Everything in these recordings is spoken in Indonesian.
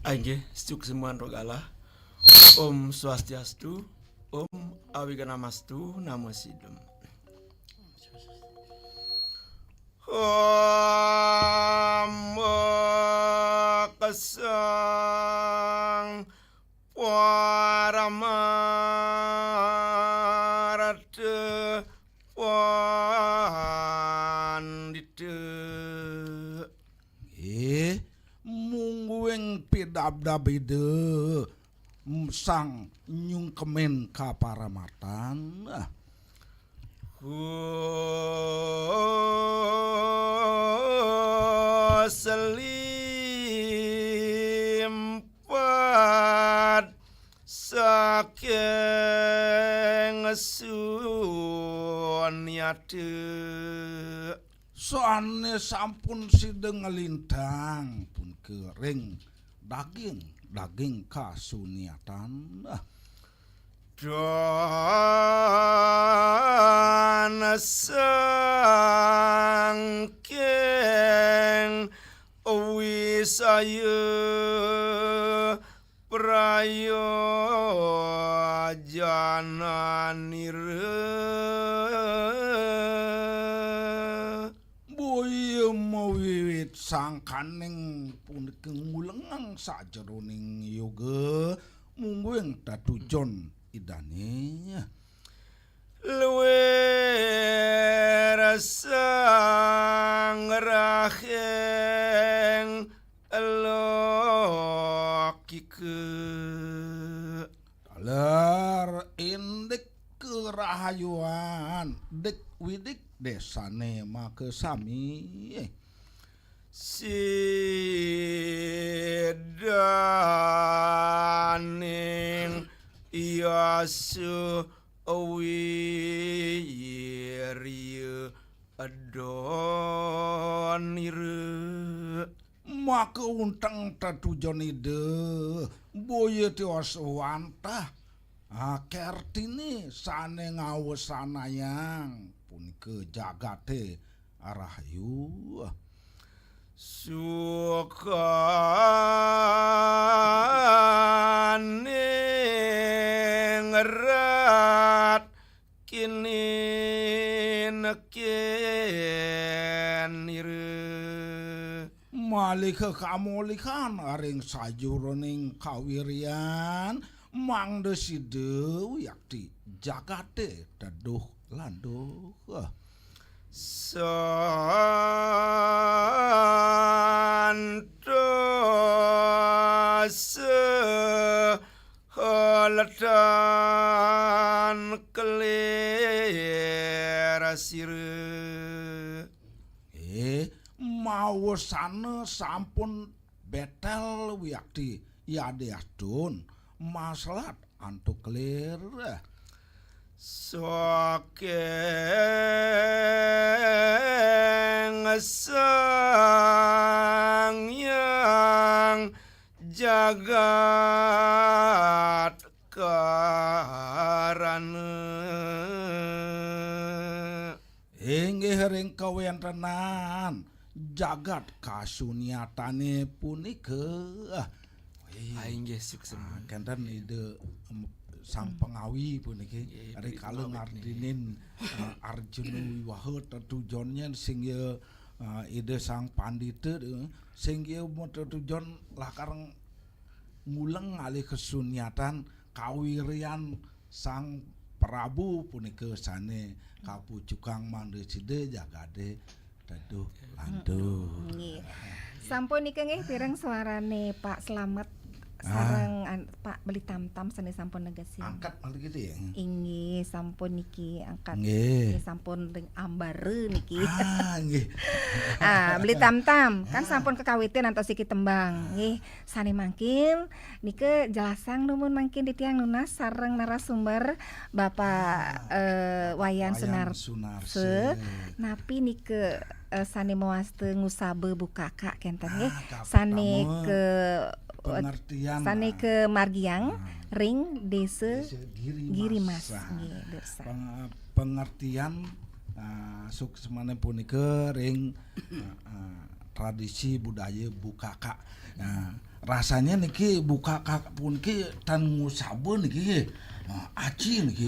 Nggih, suksemuan rogala. Om Swastiastu, Om Awiganamastu, Namo Sidem. Om Kesang Paramarate Pandite. Mungguing pidabdabide sang nyungkemen kaparamatan. Selimpat saking sunyate. Soane sampun sideng ngelintang pun kering daging kasuniatan. Dan sangking wisaya prayojananira. Boyo mawiwit sangkaning punika ngulengang sajeroning yoga mungguing datujon idane. Luwih sang raheng lokike. Dalar indek kerahayuan dek widik desane makesami. Sidaning Yasu Wirya Adonira. Maka untang tatujon ide boyo tiwas wantah kertini sane ngawesanayang punika jagate arahayu. Sukaning rat kini nekenire. Malih kamulihan aring sayuroning kawirian mangdeside yakti jagate daduh landuh. Santos haletan kelerasire. Mawasana sampun betel yakti yade astun masalat antuk kelir. Saking sang yang jagat karana. Inggih ring kawentenan jagat kasuniatane punika. Inggih suksemuan. Kenten ide sang pengawi puniki ari kalung artinin Arjuna Wiwaha tatujonnya sing ide sang pandita sing tujuan lakareng nguleng alih kesuniatan kawirian sang Prabu punika sane kapucukang mandeside jagade daduh landuh. Sampun nika nggih pireng suarane Pak Slamet sareng Pak Beli Tamtam sane sampun negasi. Angkat malih gitu ya. Inggih sampun niki angkat. Nggih. Sampun ring ambare niki. Nggih. Beli Tamtam kan sampun kekawitan antos iki tembang. Nggih, sane mangkin nike jelasang numun mangkin ditiang nunas sareng narasumber Bapak Wayan Sunarse. Napi nike sane moaste ngusabe bukaka kenten nggih. Sane ke pengertian sane ke Margiang ring desa Girimas nggih desa. Pengertian suksemane punika ring tradisi budaya bukaka. rasanya niki buka kak pun ki tan ngusabo niki aci niki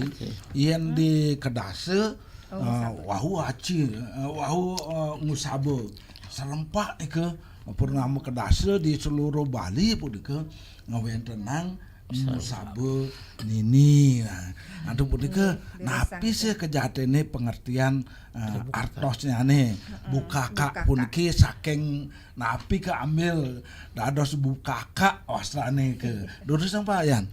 yen di kedase wahu aci wahu ngusabo serempak niki purnama kedase di seluruh Bali pun niki ngawen tenang ngusabo nini adu pun niki napi sih kejatene pengertian artosnya nih bukaka pun ki saking napi ke ambil dados bukaka wasrane ke durus sampayan.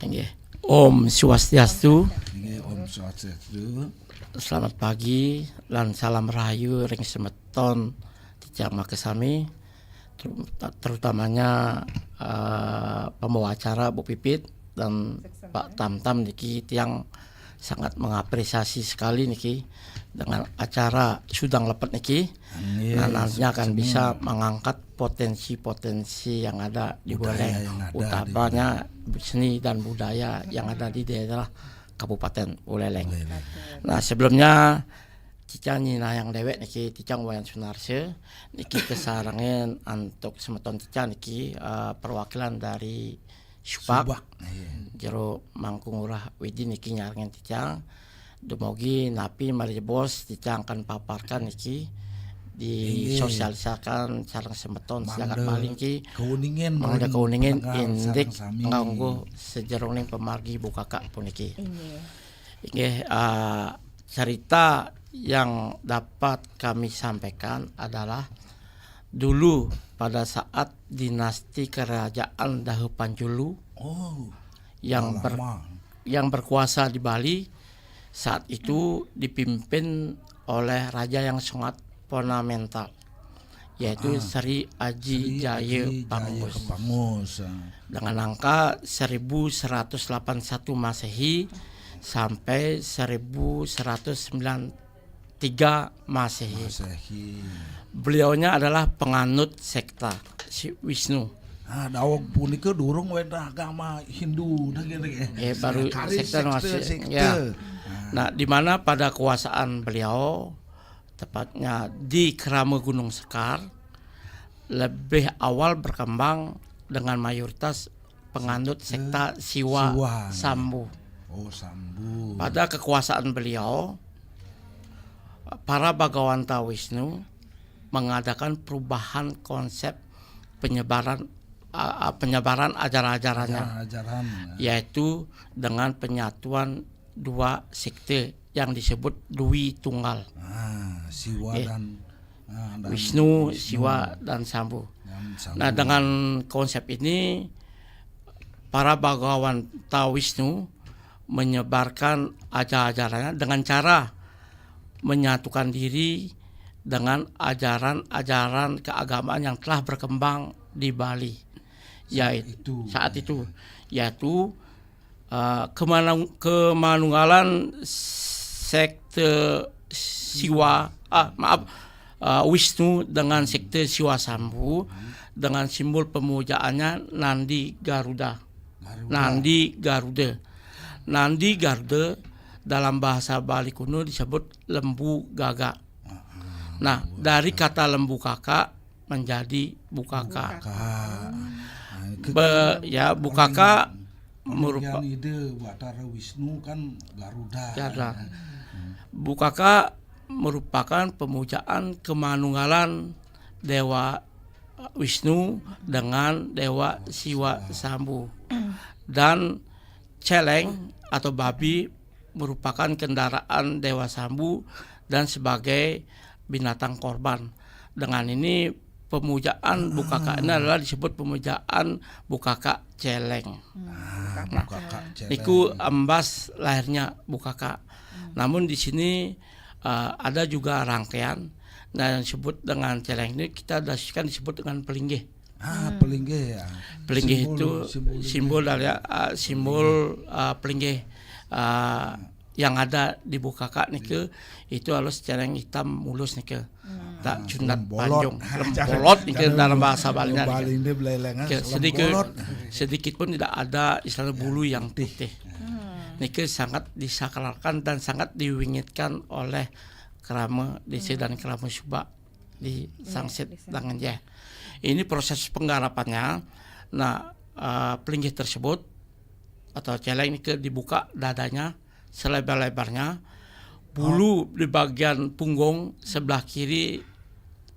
Nggih. Om Swastiastu. Nggih Om Swastiastu. Selamat pagi lan salam rahayu ring semeton tijang makesami terutamanya pembawa acara Bu Pipit dan Pak Tamtam niki tiang sangat mengapresiasi sekali niki dengan acara Sudang Lepet niki. Nantinya akan bisa mengangkat potensi-potensi yang ada di Buleleng, utamanya seni dan budaya yang ada di daerah Kabupaten Buleleng. Nah, sebelumnya Cicang nyina yang dewek niki Cicang Wayan Sunarse niki kesarangan untuk semeton Cicang niki perwakilan dari Subak. Jero Mangkungurah Widi niki nyarangan Cicang dumugi napi mari bos Cicang akan paparkan niki disosialisakan sareng semeton silakan paling ki mangda keuningin indik nganggo sejeroning pemargi bukaka puniki. Nggih cerita yang dapat kami sampaikan adalah dulu pada saat dinasti kerajaan Dahu Panjulu yang berkuasa di Bali saat itu dipimpin oleh raja yang sangat fonamental yaitu Sri Aji Jaya Pangus dengan angka 1181 Masehi sampai 1193 Masehi. Beliaunya adalah penganut sekta Wisnu. Dawag punika durung wena agama Hindu baru sekta masih ya. Nah, di mana pada kekuasaan beliau tepatnya di Krama Gunung Sekar lebih awal berkembang dengan mayoritas penganut sekta Siwa Sambu. Pada kekuasaan beliau para Bagawanta Wisnu mengadakan perubahan konsep penyebaran ajaran-ajarannya yaitu dengan penyatuan dua sekte yang disebut Dwi Tunggal. Siwa dan Wisnu, Siwa dan Sambu. Nah, dengan konsep ini para Bagawanta Wisnu menyebarkan ajaran-ajarannya dengan cara menyatukan diri dengan ajaran-ajaran keagamaan yang telah berkembang di Bali saat itu yaitu kemanunggalan sekte Wisnu dengan sekte Siwa Sambu dengan simbol pemujaannya Nandi Garuda. Nandi Garuda dalam bahasa Bali kuno disebut lembu gagak. Nah, dari kata lembu kakak menjadi bukaka. Bukaka merupakan ide Batara Wisnu kan Garuda. Bukaka merupakan pemujaan kemanunggalan Dewa Wisnu dengan Dewa Siwa Sambu. Dan celeng atau babi merupakan kendaraan Dewa Sambu dan sebagai binatang korban. Dengan ini pemujaan bukaka ini adalah disebut pemujaan bukaka celeng. Niku ambas lahirnya bukaka. Namun di sini ada juga rangkaian. Nah, yang disebut dengan celeng ini kita dasarkan disebut dengan pelinggih. Pelinggih ya. Pelinggih itu simbol dari simbol pelinggih yang ada di bukaka niku itu halus celeng hitam mulus niku. Tak cundat panjang lembolot niku dalam bahasa Balinya. Sedikit pun tidak ada istilah bulu yang putih. Niku sangat disakralkan dan sangat diwingitkan oleh Krama Desi dan Krama Subak di Sangsit Danganjeh. Ini proses penggarapannya. Nah, pelinggih tersebut atau celeng ini dibuka dadanya selebar-lebarnya. Bulu di bagian punggung sebelah kiri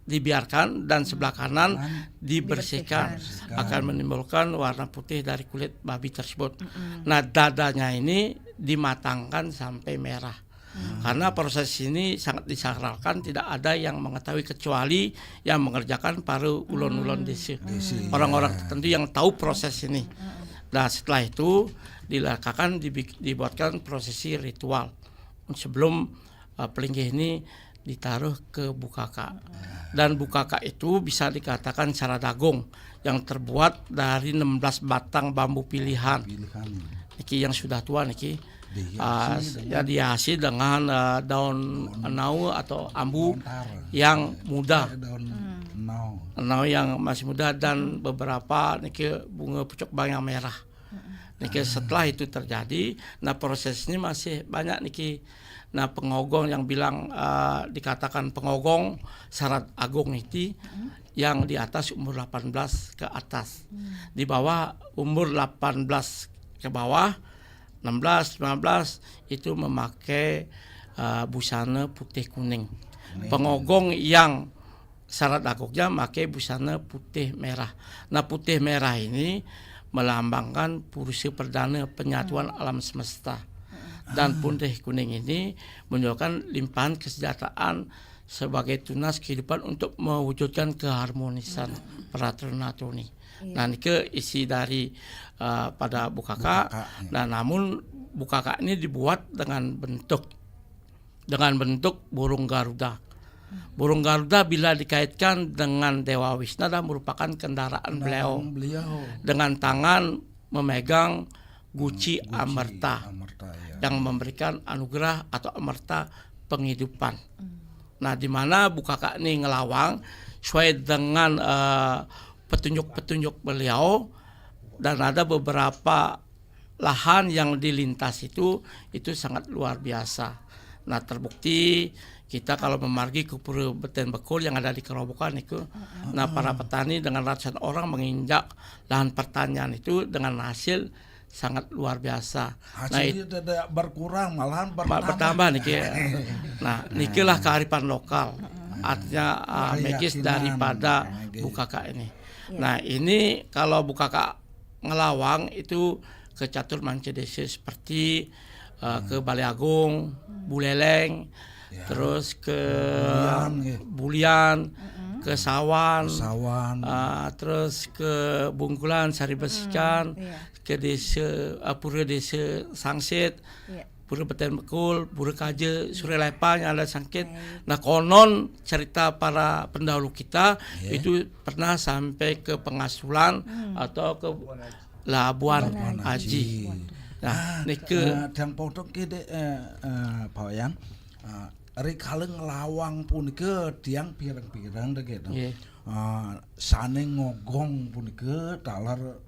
dibiarkan dan sebelah kanan dibersihkan. Akan menimbulkan warna putih dari kulit babi tersebut. Nah, dadanya ini dimatangkan sampai merah. Karena proses ini sangat disakralkan, tidak ada yang mengetahui kecuali yang mengerjakan para ulun-ulun desa. Orang-orang tertentu yang tahu proses ini. Nah, setelah itu dibuatkan prosesi ritual sebelum pelinggih ini ditaruh ke bukaka. Dan bukaka itu bisa dikatakan saradagong yang terbuat dari 16 batang bambu pilihan. Niki yang sudah tua niki. Dihiasi dengan daun enau atau ambu yang muda. Enau yang masih muda dan beberapa niki bunga pucuk bang yang merah. Niki setelah itu terjadi, nah prosesnya masih banyak niki. Nah, pengogong yang bilang dikatakan pengogong syarat agung itu yang di atas umur 18 ke atas. Di bawah umur 18 ke bawah 16, 15 itu memakai busana putih kuning. Pengogong yang syarat agungnya memakai busana putih merah. Nah, putih merah ini melambangkan Purusa Perdana penyatuan alam semesta. Dan putih kuning ini menunjukkan limpahan kesejahteraan sebagai tunas kehidupan untuk mewujudkan keharmonisan peraturan natuni. Nah, ini isi dari pada bukaka. Nah, namun bukaka ini dibuat dengan bentuk burung Garuda. Burung Garuda bila dikaitkan dengan Dewa Wisnu merupakan kendaraan beliau. Dengan tangan memegang guci amerta yang memberikan anugerah atau amerta penghidupan. Nah, di mana bukaka ini ngelawang sesuai dengan petunjuk-petunjuk beliau, dan ada beberapa lahan yang dilintas itu sangat luar biasa. Nah, terbukti kita kalau memargi ke Pura Beten Bekul yang ada di Kerobokan itu, nah para petani dengan ratusan orang menginjak lahan pertanian itu dengan hasil sangat luar biasa. Hasilnya tidak berkurang, malahan bertambah niki. Nah, nikilah kearifan lokal. Artinya magis daripada bukaka ini. Nah, ini kalau bukaka ngelawang itu ke catur manca desa seperti ke Balai Agung, Buleleng, terus ke Bulian, ke Sawan, terus ke Bungkulan, Sari Besikan, ke desa Pura Desa Sangsit, Pura Beten Bekul, Pura Kaje, Surelepa yang ada Sangkit. Nah, konon cerita para pendahulu kita itu pernah sampai ke Pengasulan atau ke Labuan Haji. Nah, nike yang potong kide Pak Yan. Rikaleng lawang pun ke tiang pirang-pirang deh gitu. Sane ngogong pun ke talar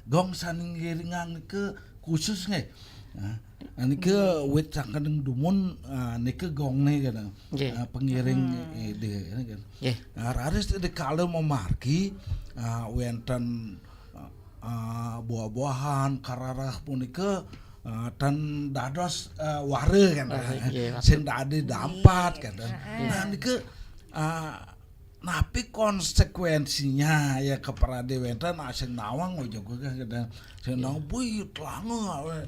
gong saning giringan ke khusus nge. Ini ke wit cangkadeng dumun ini ke gong nih gitu. Pengiring ide kan. Raris de kalau mau marki wenten buah-buahan kararah pun ke dan dados ware kan, sing dadi dampat kan. Nah, nike napi konsekuensinya ya keparade wenten sing nawang juga kan, sing nawang buyut lange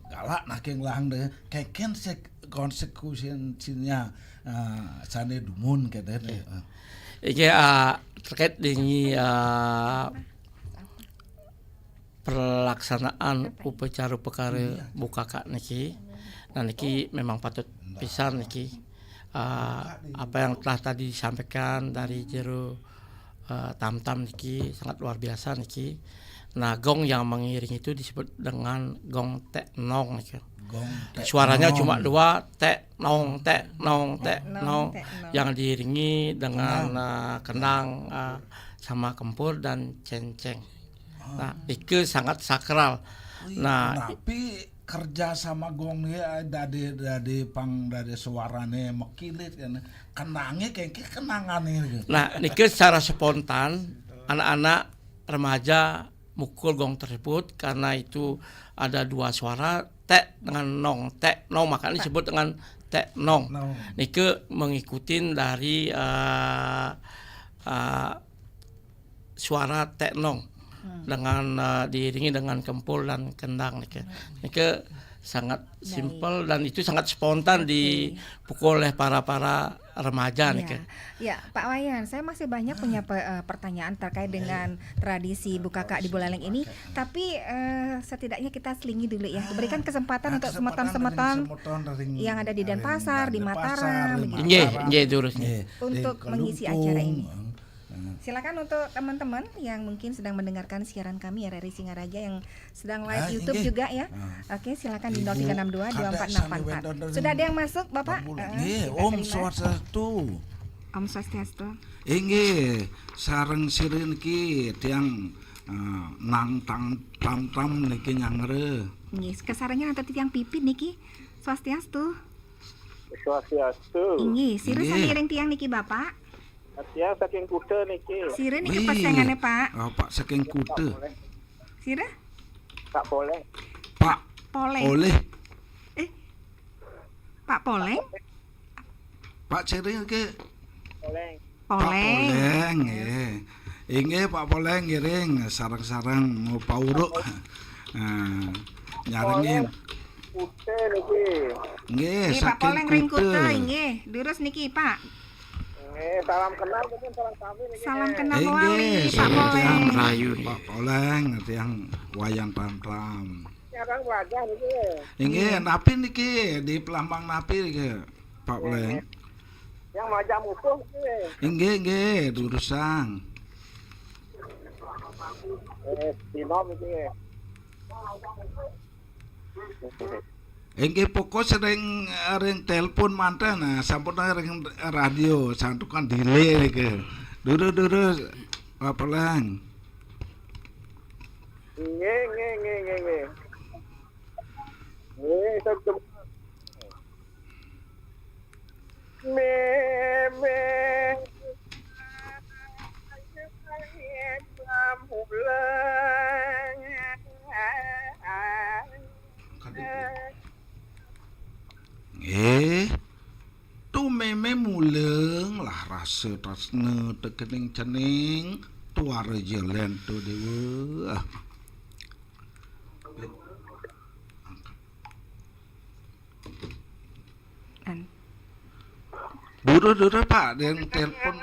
galak naking lang deh, keken konsekuensinya sane dumun kan. Iki terkait dengan pelaksanaan upacara perkara bukaka niki. Nah, niki memang patut pisan niki apa yang telah tadi disampaikan dari jero tam-tam niki sangat luar biasa niki. Nah, gong yang mengiring itu disebut dengan gong tek nong niki. Suaranya cuma dua, tek nong tek nong tek nong, yang diiringi dengan kendang sama kempur dan cenceng. Nah, itu sangat sakral. Nah, tapi kerja sama gong ya dari suarane mekilit kan kenangnya kayak kenangan gitu. nah niki secara spontan anak-anak remaja mukul gong tersebut karena itu ada dua suara tek dengan nong, tek nong makanya disebut dengan tek nong. No. Niki mengikuti dari suara tek nong dengan diiringi dengan kempul dan kendang niki sangat simpel dan itu sangat spontan dipukul oleh para remaja niki. Ya, Pak Wayan, saya masih banyak punya pertanyaan terkait dengan tradisi Bukaka di Buleleng ini, tapi setidaknya kita selingi dulu ya. Berikan kesempatan untuk semeton-semeton yang ada di Denpasar, di Mataram, begitu. Nggih, terus Untuk mengisi acara ini. Silakan untuk teman-teman yang mungkin sedang mendengarkan siaran kami RRI Singaraja yang sedang live YouTube juga ya. Oke, silakan di 0362 2484. Sudah ada yang masuk, Bapak? Om Swastiastu. Om Swastiastu. Inggih, sareng sirin ki tiang nang tam niki nyangre. Nggih, kesarengnya nanti tiang pipit niki. Swastiastu. Swastiastu. Inggih, siru samiring tiang niki Bapak. Tiang saking kuda niki. Siru niki pasangannya Pak. Pak saking kuda. Siru? Tak boleh. Pak Poleng. oleh Pak Poleng? Pak sirin ki Boleh. Pak Poleng. Poleng nggih. Inggih Pak Poleng ngiring sareng-sareng mau pauruk. Nyarengin. Kuda niki. Nggih, Nggih, Pak Poleng saking ring kuda kuda. nggih. Lurus niki Pak. Salam kenal mungkin salam kami niki. Salam kenal Inggih, wali Pak tiang Poleng. Melayu. Pak Poleng tiang wayang tam-tam. Sekarang wajah niki. Inggih, napi niki di pelambang napi niki Pak Poleng. Yang wajah musuh niki. Inggih, durusang. Dinom niki. Inggih pokok sering telepon mantan sampun ring radio santukan delay niki. Duru Pak Poleng. Nggih. Tetep. Tu meme muleng lah rasa tasne tekening cening tuare jelen tu dewa. Duru Pak yang telepon.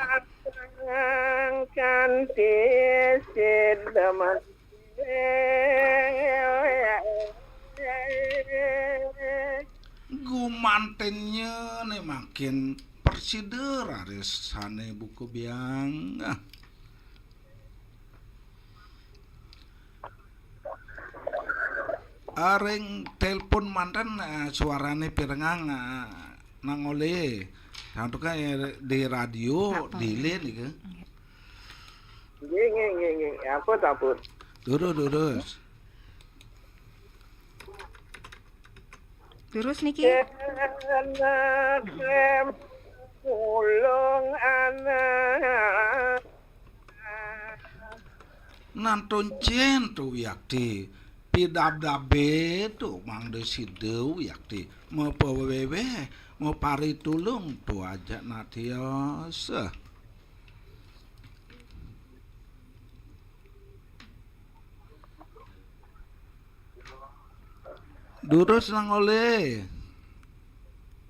Cantik sedaman. Gumantennya nih makin persider aris sane buku biang. Areng telepon mantan suarane pirengang nangole. Santu kan di radio dile nih ke. Nggih. Ampun. Duru. Lurus niki. Ulung anak. Nantun cen tu yakti pidab-dabe tu mang desideu yakti mau pawewe mau pari tulung tu aja natios. Durus nang oleh.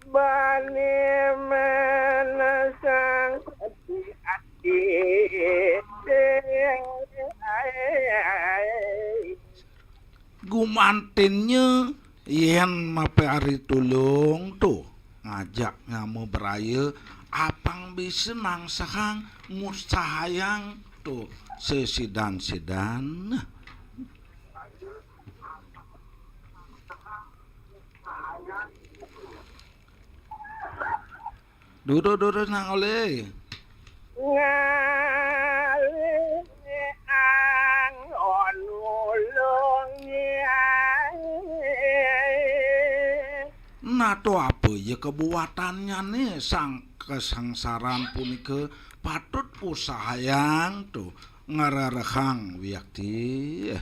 Bani menasang hati. Gumantinnya yen mape ari tulung tuh ngajak ngamu beraya apang bisa nang sahang mustahayang tuh sesidan duru nang oleh Ngali ang onulong niya. nato apa ya kebuatannya nih sang kesangsaran punika patut usahayang tuh ngararehang wiakti.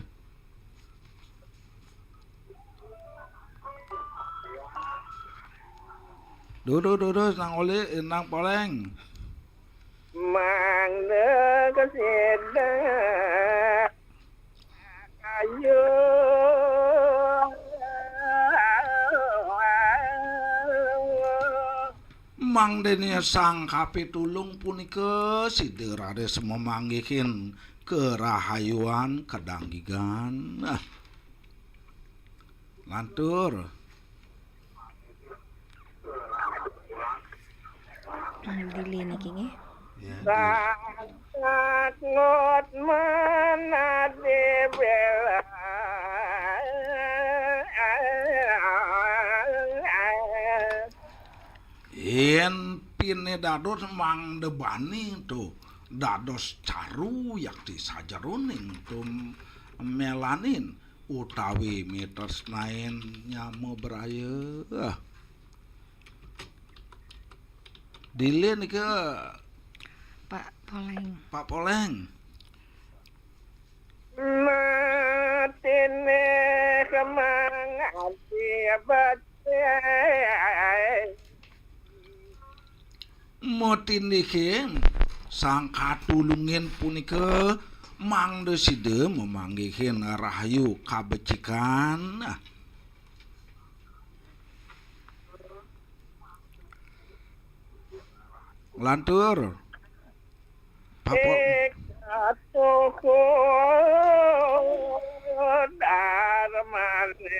Dudu nang oleh nang poleng. mangde kesida ayo Mangdene sang kapitulung punika siderades memanggihin kerahayuan kedanggigan. Lantur. Dili niki nggih. sangat ngot manade bela Yen pine dados mang debani tuh dados caru yakti sajaroning tum melanin utawi mitos lain nyamo beraya. Dile niki Pak Poleng. Pak Poleng. matine kemangati baca Motin niki sang katulungin punika mangde side memanggihin rahayu kabecikan. Lantur. Toko darmane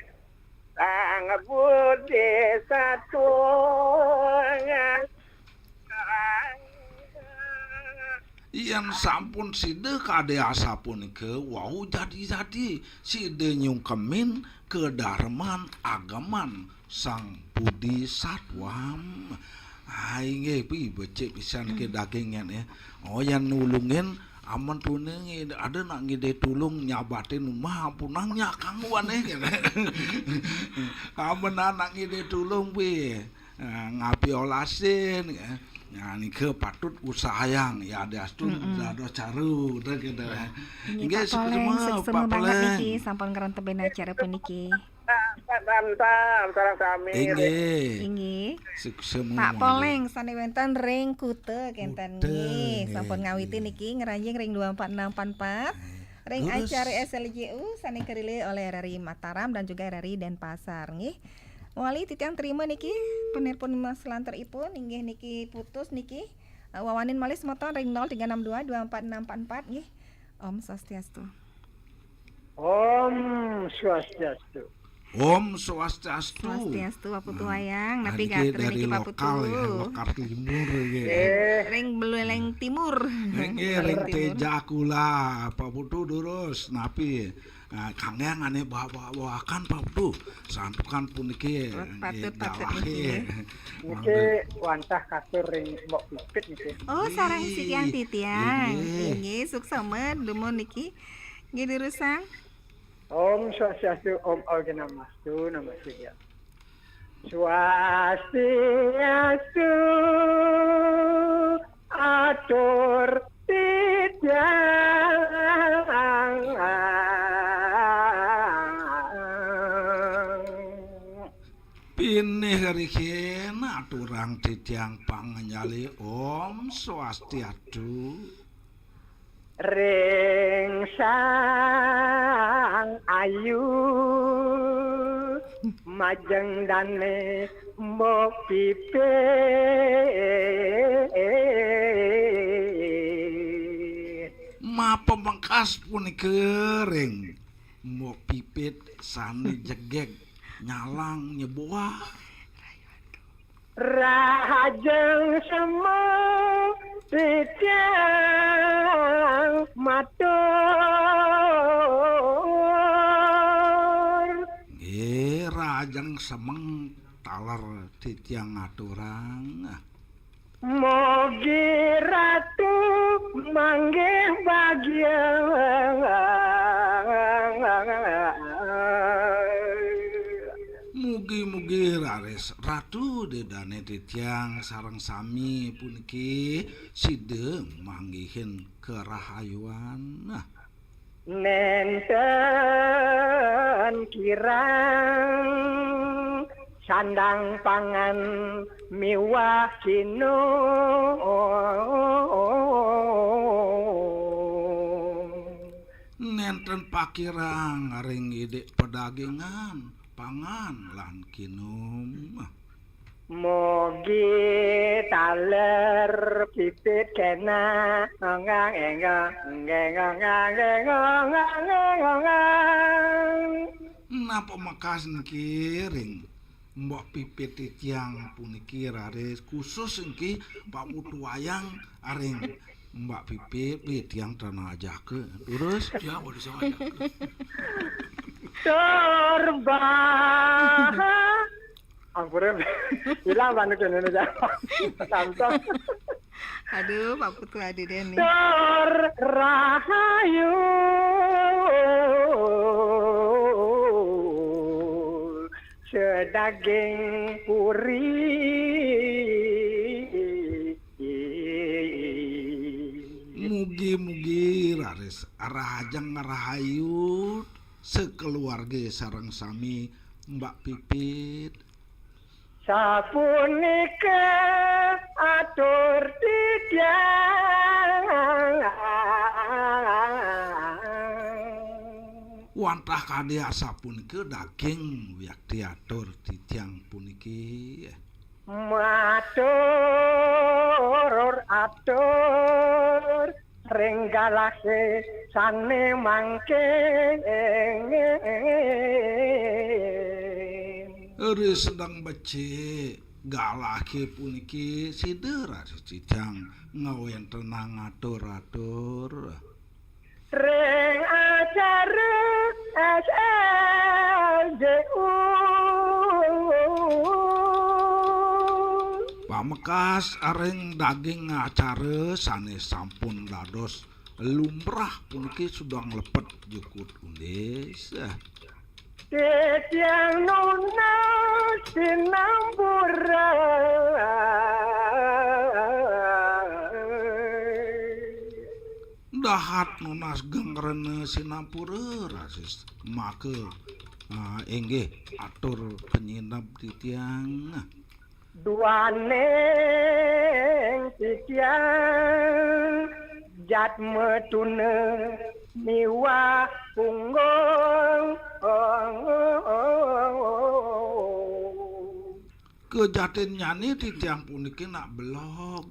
sang budi satu Yang sampun side kade asapun ke wau jadi side nyungkemin kedarman agaman sang budi satwam. Aing pi becek pisan ke dagingan ya. Oh yang nulungin aman tuneng ada nak ngide tulung nyabatin mah punangnya kangguan aman anak ngide tulung pi ngapi olasin ya nike patut usahayang ya ada astun ada caru teh gitu. Nggih Pak Poleng seksemu banget niki sampun ngrenteben acara puniki. sarang kami Inggih. Seksemu Pak Poleng sane wonten ring kute kenten nggih. Sampun ngawiti niki ngeranjing ring 24644. Ring acara SLJU sane kerilih oleh RRI Mataram dan juga RRI Denpasar nggih. Wali titiang terima niki penelpon Mas Lanteripun inggih niki putus niki. Wawanin malih semoton ring 0362 24644 nggih. Om Swastiastu. Om Swastiastu. Om Swastiastu. Swastiastu Paputu wayang napi Niki gater dari niki Paputu. lokal ya, lokal timur ya. Ring Beleleng Timur. Ring Tejakula Pak Putu durus napi kangen ane bawa-bawakan Pak Putu santukan puniki Patut niki. Niki wantah katur ring mbok pipit niki. Oh sareng sikian titiang. Inggih suksemet dumun niki. Nggih dirusang. Om Swastiastu, Om Organamastu, Namaste ya. Swastiastu, atur tidang. pinih rikin aturang titiang pangenyali Om Swastiastu. Ring sang ayu majeng dane mbok pipit Ma pemengkas punika ring mau pipit sani jegek nyalang nyebuah rajeng semu titiang matur rajang semeng taler titiang aturang mogi ratu manggih bagian Mugi-mugi rares ratu dedane titiang sareng sami puniki sideng manggihin kerahayuan. Nah, Nenten kirang sandang pangan miwah kinu nenten pakirang aring ide pedagingan pangan lan kinum. Mogi taler pipit kena ngang Napa makasen kiring mbok pipit titiang puniki rares khusus engki Pak Putu Wayang aring Mbak Pipit tiang tanah ajake. Terus ya boleh saya. terbang ampun hilang banget Indonesia sampai Aduh, Pak Putu ade deh nih. terrahayu sedaging Mugi-mugi rares arahajang ngarahayu sekeluarga sareng sami Mbak Pipit. sapunika atur titiang Wantah kadya sapunika daging wiyak diatur titiang puniki. matur atur ringgalake sane mangke Eri sedang becik galake puniki sidera cicang ngawen tenang atur-atur. ring acara SLJU Pamekas areng daging acara sanes sampun dados lumrah puniki sudah lepet jukut undis. titiang nuna sinambura Dahat nunas gengrene sinampura rasis make enggih atur penyinap titiang. duaneng titiang jat metune miwa punggung Kejaten nyani titiang puniki nak belog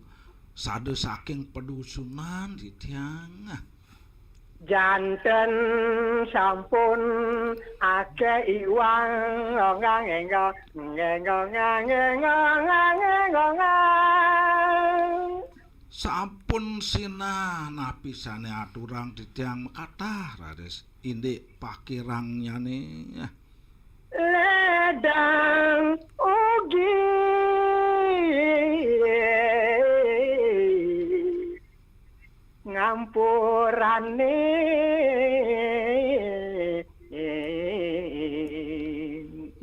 sade saking pedusunan titiang. janten sampun ake iwang Sampun sinah napisane aturang titiang kathah rades indik pakirang nyane. ledang ugi ngampurane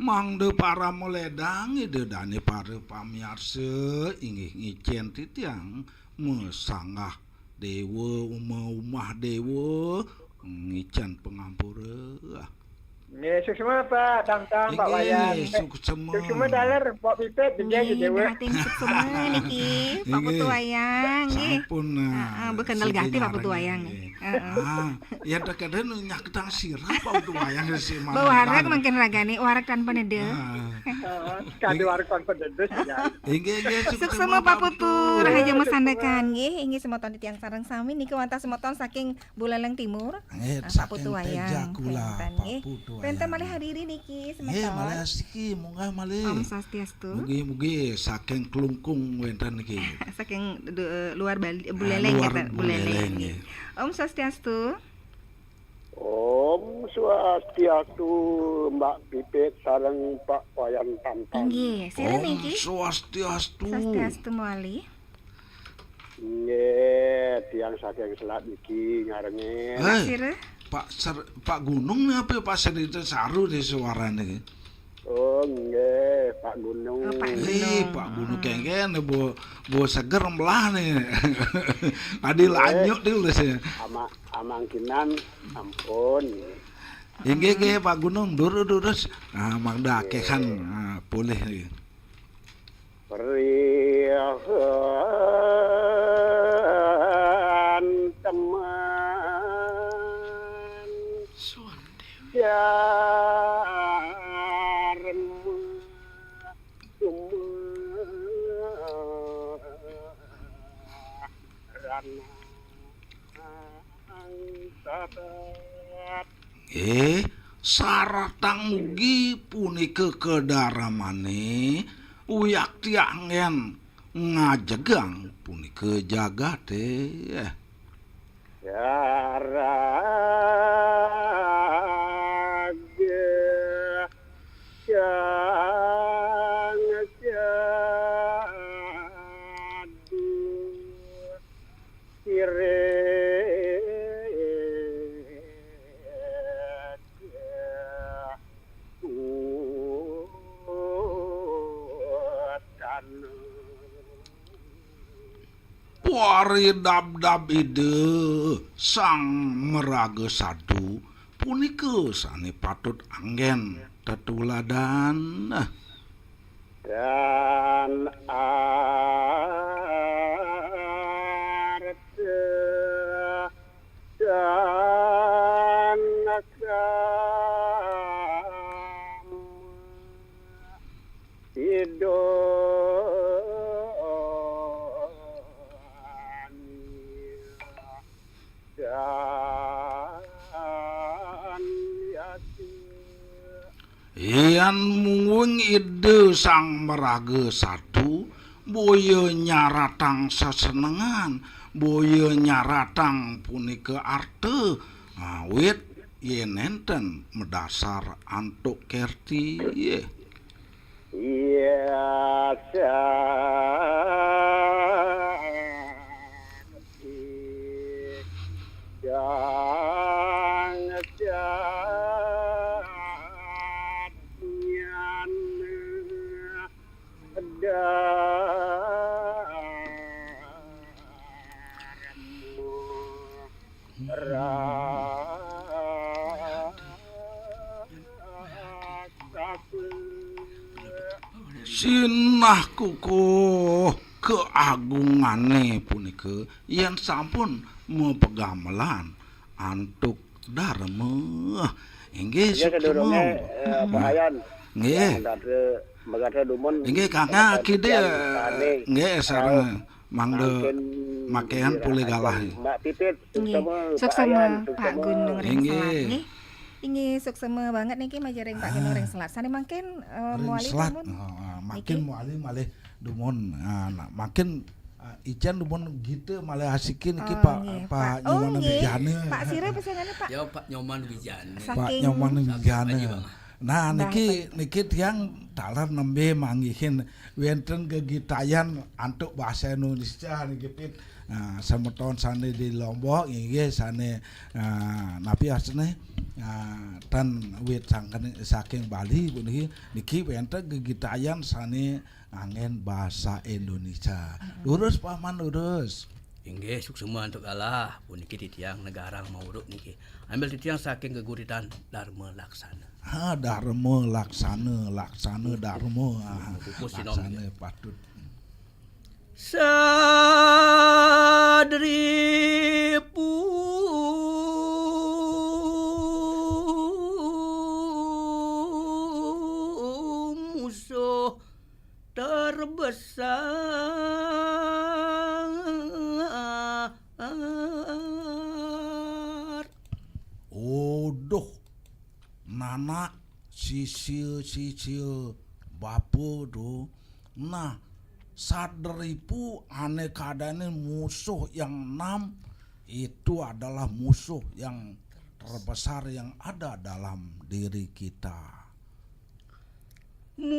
Mangde para meledang idedane para pamiarsa inggih ngicen titiang mesanggah dewa umah dewa ngicen pengampura. Suk semua Pak Tam-tam Pak Wayang. Suk semua daler Pak Pipit dijagi dewe. Hati suk semua niki Pak Putu Wayang nggih. Sampun Bekendel gati Pak Putu Wayang. Ya dekade nyak ketang sirah Pak Putu Wayang si mana. Bawarak makin ragane warak tanpa nede. Kado warkon pendedus ya. Inggih Suk semua Pak Putu rahaja mesandekan nggih inggih semoton titiang sareng sami niki wonten semoton saking Buleleng Timur. Pak Putu Wayang. Pak Putu. Penten malih hadiri niki semoton. Malih asiki munggah malih. Om Swastiastu. Mugi-mugi saking Klungkung wenten niki. Saking luar Bali Buleleng ya Buleleng. Om Swastiastu. Om Swastiastu Mbak Pipit sareng Pak Wayang Tam-tam. Nggih, sira niki. Swastiastu. Swastiastu malih. Nggih, tiang saking Selat iki ngarenge. Sira. Pak Gunung nih apa Pak Serita Saru di suarane iki. Oh, nggih, Pak Gunung. Oh, Pak Pak Gunung kengken bo seger melah nih. Adi lanjut dulu sih. Amangkinan ampun. Inggih Pak Gunung durus. Ah mangda kekan boleh nih. Perihan teman jarmu Saratang mugi punika kedaramane uyak tiangen ngajegang punika jagate Jaraga yang jadu Wari dab ide sang meraga sadu punika sane patut anggen tetuladan dan arte dan kamu Ian mungung ide sang meraga satu boyo nyaratang sesenengan boyo nyaratang punika arte awit yen enten medasar antuk kerti iya sinah kukuh keagungane punika yen sampun mepegamelan antuk dharma inggih kedurunge Pak Ayan nggih magade dumun inggih kakak kide nggih sareng mangde makean pulih galah Mbak Pipit Suksema Pak Gunung Ring Inggih. Selat nggih. Inggih suksema banget niki majareng Pak Gunung Ring Selat. Sane mangken muali selat dumun. makin muali malih dumun makin Ican dumun gitu malah asikin iki Pak nggih, Pak Oh, Nyoman nggih. Wijana Pak Sire pesenane Pak. Ya Pak Nyoman Wijana. Pak Saking Nyoman Wijana nah Mbah niki tiang talar nembe mangihin wenten gegitayan antuk bahasa Indonesia niki pit semeton sane di Lombok inggih sane napi asne dan wit saking Bali niki wenten gegitayan sane angen bahasa Indonesia lurus paman lurus Inggih suksema untuk Allah puniki titiang negara mauruk niki. Ambil titiang saking geguritan Dharma Laksana. Dharma laksana dharma Pupus sinom laksana patut Sadripu musuh terbesar. Odoh nana sisil bapo do nah saderipu aneh keadaan musuh yang 6 itu adalah musuh yang terbesar yang ada dalam diri kita Musuh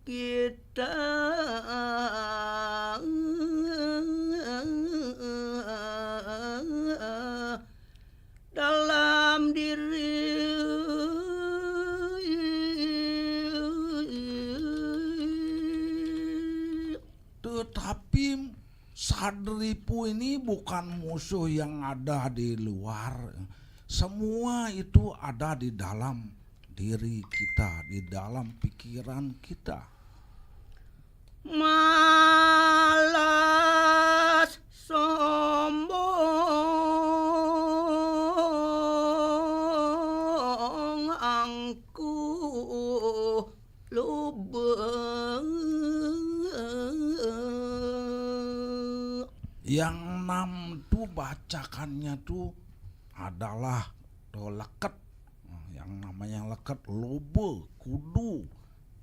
kita Sadripu ini bukan musuh yang ada di luar. Semua itu ada di dalam diri kita, di dalam pikiran kita. Malas sombong angkuh lubeng. Yang 6 tuh bacakannya tuh adalah leket. Yang namanya leket lobe, kudu.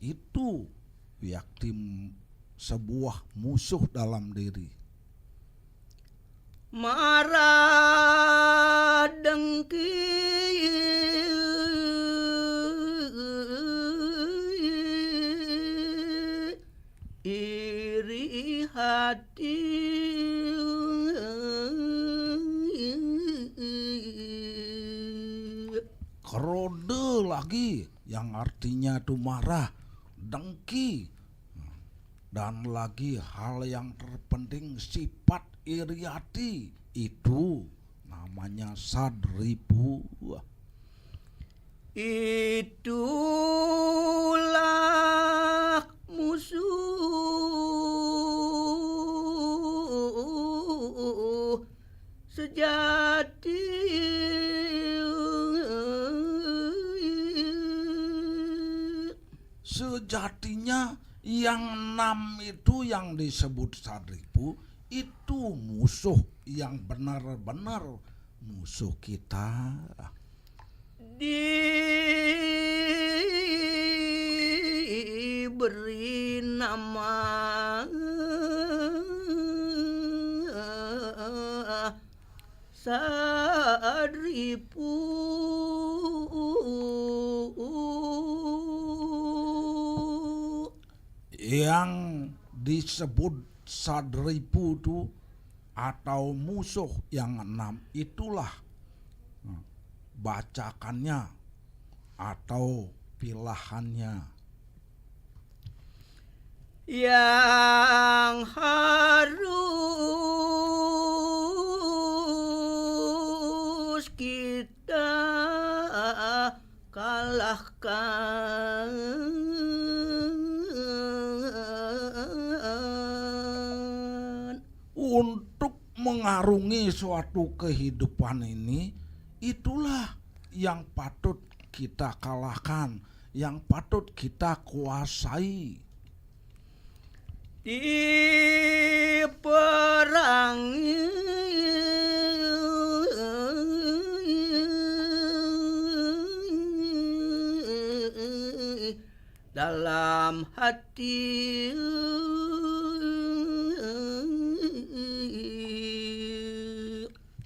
Itu yakti sebuah musuh dalam diri. Marah dengki iri hati Kerode lagi yang artinya tuh marah, dengki. Dan lagi hal yang terpenting sifat iri hati, itu namanya sadripu. itulah musuh sejati. Sejatinya yang 6 itu yang disebut sadripu itu musuh yang benar-benar musuh kita. Diberi nama sadripu. Yang disebut sadripu itu atau musuh yang 6 itulah bacakannya atau pilahannya. Yang harus kita kalahkan. Untuk mengarungi suatu kehidupan ini, itulah yang patut kita kalahkan, yang patut kita kuasai. Diperangi dalam hati.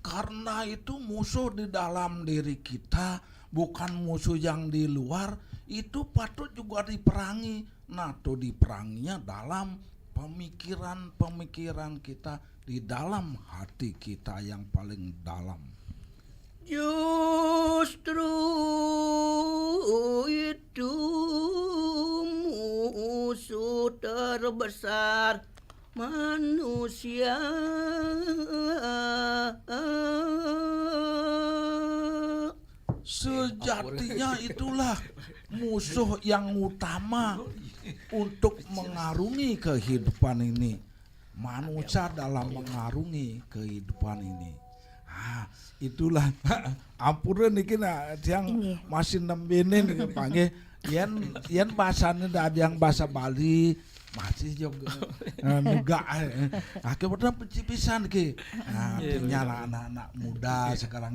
Karena itu musuh di dalam diri kita, bukan musuh yang di luar, itu patut juga diperangi. Nah, itu diperanginya dalam pemikiran-pemikiran kita, di dalam hati kita yang paling dalam. Justru itu musuh terbesar manusia. Sejatinya itulah musuh yang utama untuk mengarungi kehidupan ini. Manusia dalam mengarungi kehidupan ini. Itulah ampun niki yang masih nembene niki panggil yen bahasane ada yang bahasa Bali masih juga nuga akhirnya pisan ki. Artinya anak-anak muda sekarang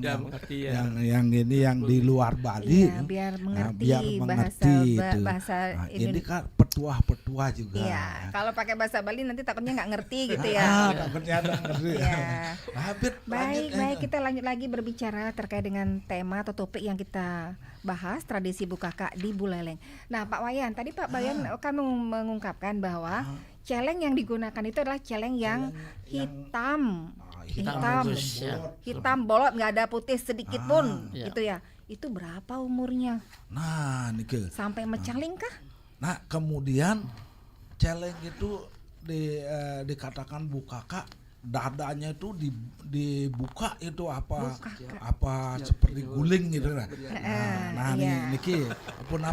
yang ini yang di luar Bali biar mengerti, biar mengerti itu. bahasa ini kan petuah-petuah juga. Iya, kalau pakai bahasa Bali nanti takutnya nggak ngerti gitu ya. Takutnya nggak ngerti. Baik, kita lanjut lagi berbicara terkait dengan tema atau topik yang kita bahas, tradisi Bukaka di Buleleng. Nah, Pak Wayan, tadi Pak Wayan kan mengungkapkan bahwa celeng yang digunakan itu adalah celeng yang hitam. Hitam bolot, nggak ada putih sedikit pun, gitu ya. Itu berapa umurnya? Nah, nike. Sampai mecaling kah? Nah, kemudian celeng itu dikatakan Bukaka dadanya itu dibuka itu apa seperti guling gitu lah. Nah iya. niki apun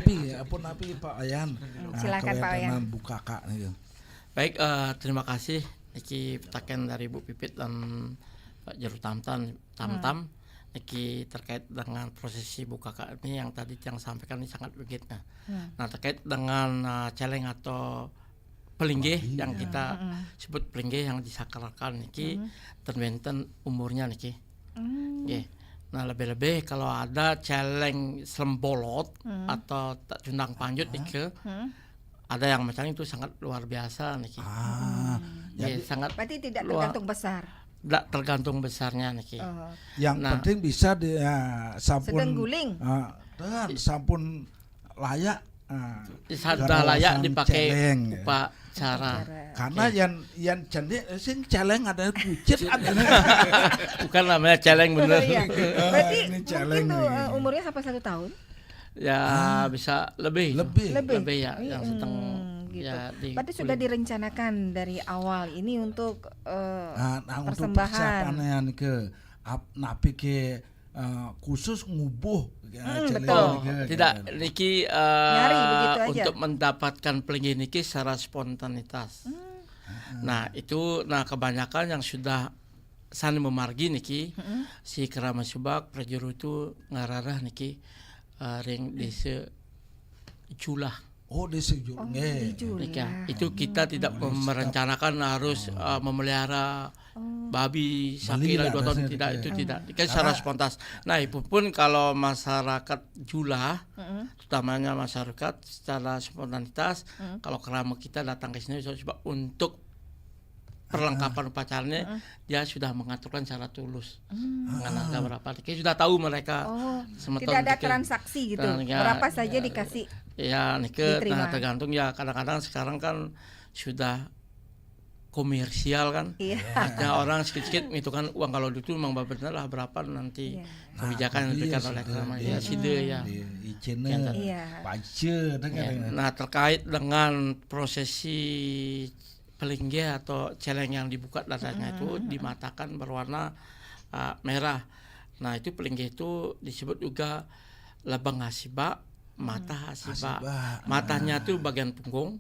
api Pak Wayan. Silakan Pak Wayan. Buka Kak nih. Baik, terima kasih Niki petakan dari Bu Pipit dan Pak Juru Tamtam. Niki terkait dengan prosesi buka kak ini yang tadi yang sampaikan ini sangat begitu. Nah terkait dengan celeng atau pelinggih yang kita sebut pelinggih yang disakralkan niki terwenten umurnya niki. Nggih. Nah lebih-lebih kalau ada celeng sembolot atau tak cundang panjut niki ada yang macam itu sangat luar biasa niki. Jadi sangat Berarti tidak tergantung besar. Tidak tergantung besarnya niki. Yang penting bisa sampun Sedang guling. Dan sampun layak. Sudah layak dipakai celeng, upacara. Karena yang cendik sing celeng ada kucit ada. Bukan namanya celeng bener. Iya. Berarti Ini mungkin celeng tuh nih. umurnya sampai 1 tahun. Ya bisa lebih ya yang sedang Gitu. ya Berarti sudah direncanakan dari awal ini untuk untuk persembahan. persiapannya nih ke napi ke khusus ngubuh betul. tidak niki Nyari begitu aja. untuk mendapatkan pelinggih niki secara spontanitas. Nah itu kebanyakan yang sudah sani memargi niki si kerama subak prajuru itu ngararah niki ring desa Julah. di sejur Itu kita tidak merencanakan harus memelihara babi sapi lagi 2 tahun tidak itu tidak secara spontan. Nah itu pun kalau masyarakat Julah utamanya masyarakat secara spontanitas kalau kerama kita datang ke sini coba untuk perlengkapan upacaranya dia sudah mengaturkan secara tulus dengan harga berapa kita sudah tahu mereka Tidak ada transaksi gitu. Berapa saja dikasih. Ya Diterima. tergantung ya kadang-kadang sekarang kan sudah komersial kan. Ada orang sedikit itu kan uang kalau itu memang benar lah berapa nanti kebijakan yang diberikan oleh kerama ya side ya. Nah terkait dengan prosesi pelinggih atau celeng yang dibuka dadanya itu dimatakan berwarna merah. Nah itu pelinggih itu disebut juga lebang hasiba, mata hasiba. Matanya itu bagian punggung.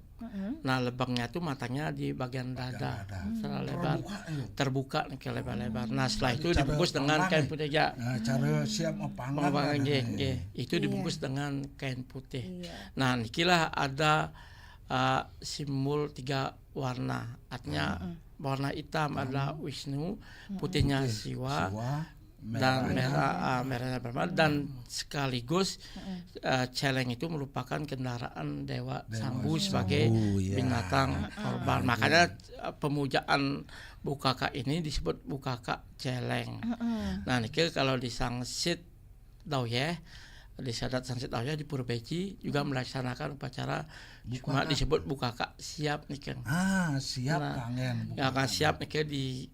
Nah lebangnya itu matanya di bagian dada secara lebar terbuka ke lebar-lebar. Nah setelah itu dibungkus dengan kain putih ya. Cara siap pangan. Itu dibungkus dengan kain putih. Nah nikilah ada simbol 3 warna, artinya warna hitam adalah Wisnu, putihnya Siwa, dan merahnya Brahma, dan sekaligus celeng itu merupakan kendaraan Dewa Sambu sebagai binatang korban. Makanya pemujaan Bukaka ini disebut Bukaka celeng. Nah niki kalau di Sangsit Dauyeh di Sadat Sangsit Dauyeh di Purbeji juga melaksanakan upacara cuma disebut Bukaka siap nih kan. Siap kangen. Ya kan siap nih di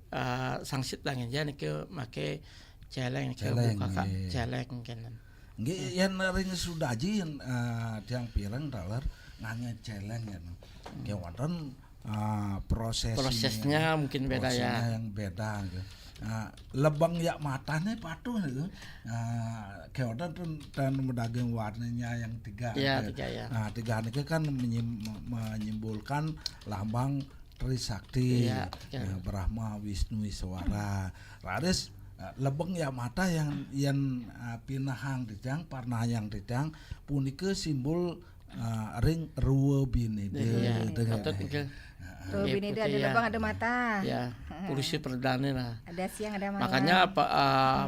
Sangsit Dangen ya nih make celeng nih Bukaka celeng kan. Nggih yen ring sudaji tiang pirang dalar ngange celeng ya. Nggih wonten prosesnya mungkin beda ya. Yang beda gitu. Lebang ya matanya patuh itu. Kemudian dan daging warnanya yang 3. Iya, 3 ya. 3 ini kan menyimpulkan lambang Trisakti, Brahma, Wisnu, Iswara. Raris lebang ya mata yang pinahang dijang, parna yang dijang punika simbol ring ruwe binide. Tuh binide ada lebang ada mata. Ya, polisi perdana lah. Ada siang ada malam. Makanya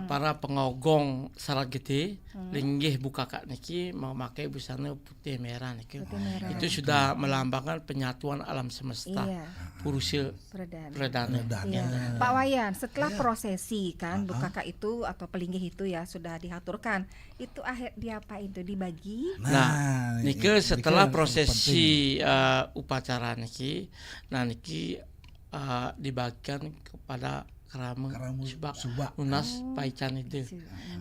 para pengogong salat gede linggih Bukaka niki memakai busana putih merah niki. Itu sudah melambangkan penyatuan alam semesta. Purusi perdana. Pak Wayan, setelah prosesi kan Bukaka itu atau pelinggih itu ya sudah diaturkan. Itu akhir diapain itu dibagi? Nah, niki setelah prosesi upacara niki, nah niki dibagikan kepada kerama subak lunas paican itu.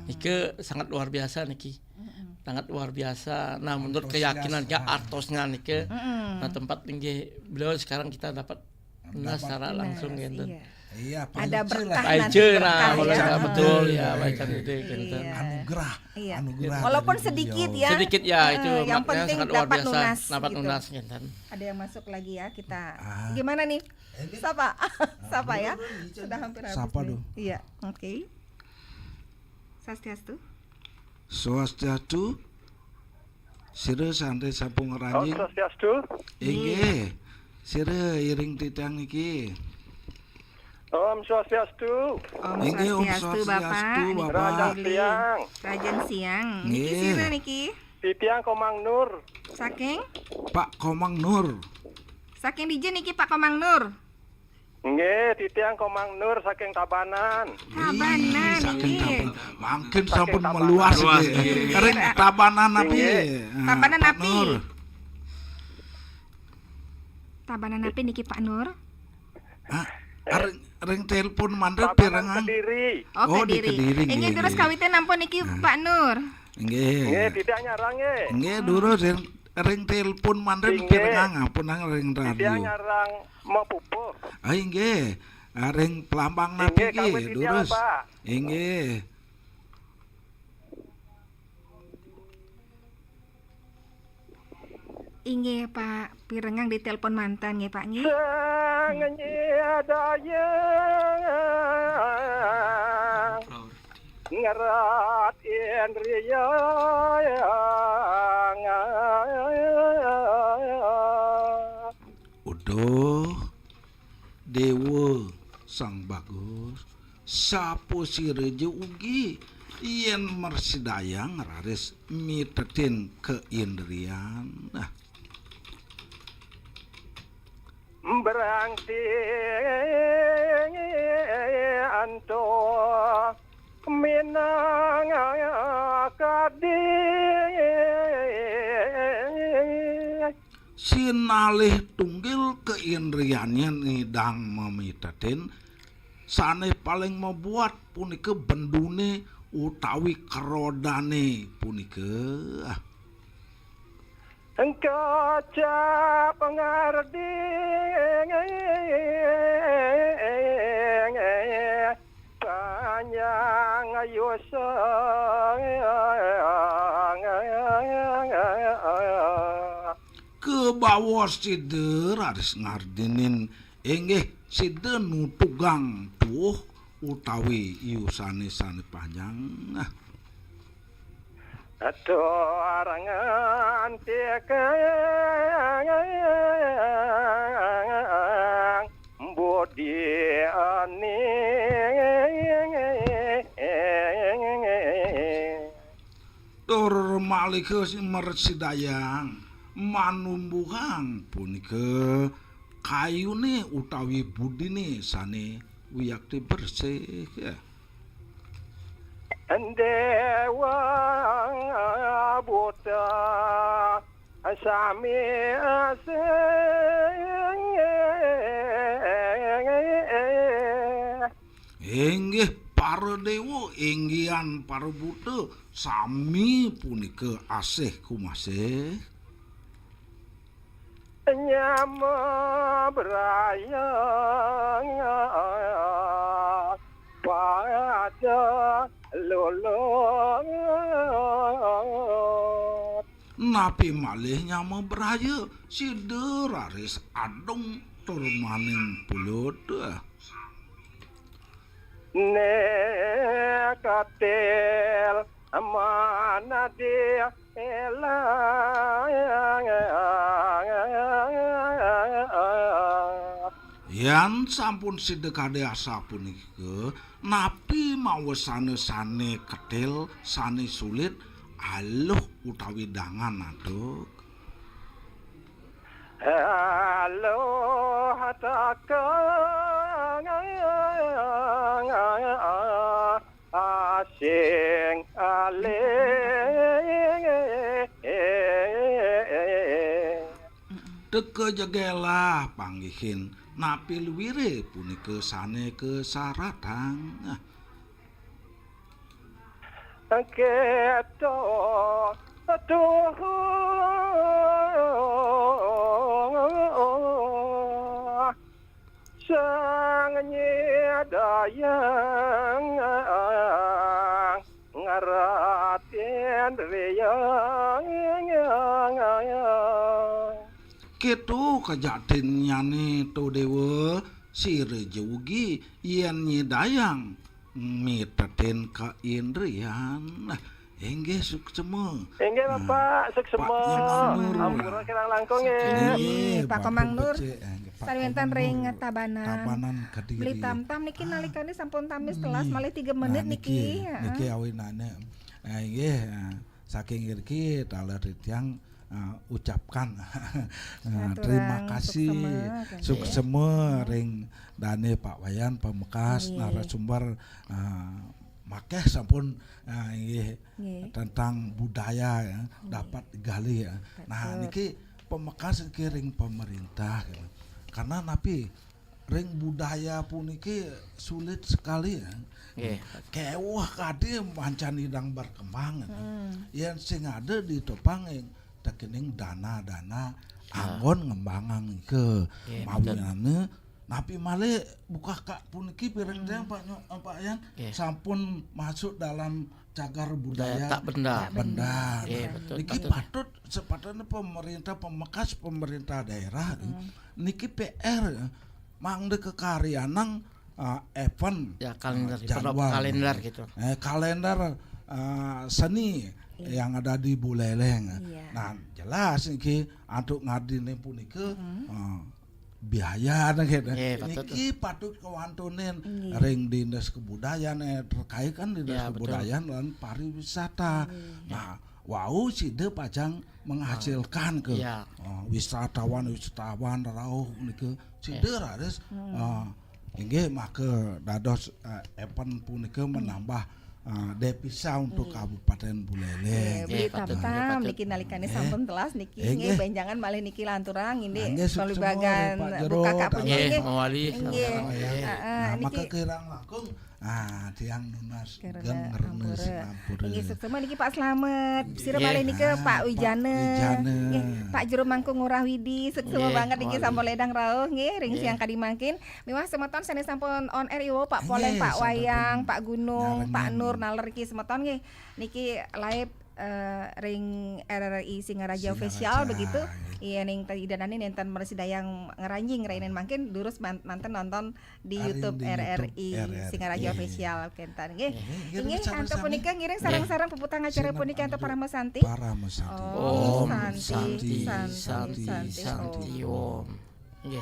Niki sangat luar biasa niki. Sangat luar biasa. Nah, menurut keyakinan ya artosnya niki. Nah, tempat linggih beliau sekarang kita dapat lunas secara langsung gitu. Iya, ada paice lah. berkah Paice nanti, nah, berkah boleh ya. nggak betul ya, Iya, baikkan iya. itu gitu. Iya. Anugerah. Iya. Anugerah. Walaupun dari sedikit beliau. ya. Sedikit ya itu yang maknanya penting sangat luar dapat biasa. lunas Dapat gitu. lunas gitu. Ada yang masuk lagi ya kita. Ah. Gimana nih? Sapa. Sapa ya. Sudah hampir habis. Sapa nih. dong. Iya, oke. Swastiastu. Swastiastu. Sire sante sampung Om ranjing. Swastiastu. Inggih. Sire iring titang iki. Om Swastiastu. Om Inggih, Om Swastiastu Swastiastu, Bapak. Bapak. Raja Niki Siang. Rajen siang. Niki Nggih. sira niki. Titiang Komang Nur. Saking Pak Komang Nur. saking DJ niki Pak Komang Nur. Nggih, titiang Komang Nur saking Tabanan. Tabanan Saking niki. Tabanan. Makin Saking sampun Tabanan. meluas Luas, iki. nggih. Kering Tabanan api. Nggih. Ah, Tabanan Pak api. Nur. Tabanan apa niki Pak Nur? Ah, ring telepon mandek Tabanan pirangan. Kediri. Oh, Oh, di Kediri. Kediri, Ini nggih, terus nggih. kawitan ampun niki Pak Nur. Nggih. Nggih, titiang nyarang nggih. Nggih, dulu ring telepon mandek Nggih. pirangan ngapun nang ring Titiang radio. nyarang mau pupuh. Ah, nggih. Ah, ring pelambang napi Nggih, kawit iki, titiang durus. Pak. Nggih. Inggih Pak Pirengang ditelepon mantan nggih Pak nggih. Dayang ngerat indriyang Udah Dewa Sang Bagus sapo sireje ugi yen mersidayang raris mitetin keindrian. Nah, berangti anto minang kadi sinalih tunggil keindriannya nidang memitetin sane paling membuat punika bendune utawi kerodane punika. Kaca pengardi panjang Ke bawah sider harus ngardinin inggih sider nutugang tuh utawi iusane sane panjang. Nah, Adorangan tekang bodi ani tur malike mersidayang manumbuhang punika kayune utawi budine sane wiyakti bersih ya. Dewa buta sami asing Inggih para dewa inggihan para buta sami punika asih kumasih. nyama berayang pada lolong Napi malih nyama beraya sider raris adong tur maning pulut. nekatel mana dia Yan sampun sidekade asa punika napi mawesane sane ketil sane sulit aluh utawi dangan aduk. halo hatakang asing aling Teke jegelah panggihin napi luwire punika sane kesaratan. keto sang dayang ngaratin reyang Kitu kajatin nyani to dewa sire jugi yen nyidayang mitatin ka indrian nah engge suksema Enggak Bapak, seksema. Pak Ampura kirang langkung ya. Pak Komang Nur. Sarwentan ring tabanan. tabanan Kediri Beli tam-tam niki nalikane sampun tamis telas malih 3 menit niki. niki awinane nggih saking iki taler tiyang ucapkan terima kasih suksema ring dane Pak Wayan Pamekas narasumber makeh sampun nggih tentang budaya ya, dapat digali ya. Nah niki Pamekas iki ring pemerintah ya. Karena napi ring budaya puniki sulit sekali ya. Kewah kadi mancan hidang berkembang. Yang sing ada di topang yang tekening dana-dana anggon ngembangan ke mawinane napi male buka kak puniki pireng Pak Yan sampun masuk dalam cagar budaya tak benda. Betul, niki patut sepatutnya pemerintah Pamekas pemerintah daerah niki PR mangde kekaryanang event Ya kalender, jadwal kalender gitu. Kalender seni yang ada di Buleleng. Nah jelas niki untuk ngadine punike biaya gitu. Niki patut kawantunin ring dinas kebudayaan terkait kan dinas kebudayaan dan pariwisata. Nah, wau side pajang menghasilkan ke wisatawan rauh niki side rares inggih make dados event punika menambah devisa untuk Kabupaten Buleleng. Beli tam-tam niki nalikane sampun telas niki nggih benjangan malih niki lanturang ini solibagan buka kapunya nggih. Nggih. Maka kirang langkung tiang nunas gengernes ngampura. Nggih suksema niki Pak Slamet. Sira malih niki Pak Wijane. Nggih Pak Juru Mangkung Ngurah Widi suksema banget niki sampun ledang rawuh nggih ring siang kadi mangkin. Miwah semeton sane sampun on air yo Pak Poleng, Pak Wayang, Pak Gunung, Pak Nur naler iki semeton nggih. Niki live ring RRI Singaraja official begitu. Iya ning tadidanane nenten Mersidayang ngeranjing rainen mangkin durus manten nonton di YouTube RRI Singaraja official kentan nggih. Nggih antuk punika ngiring sareng-sareng puputang acara punika antuk para mesanti. Oh, santi. Om. Nggih,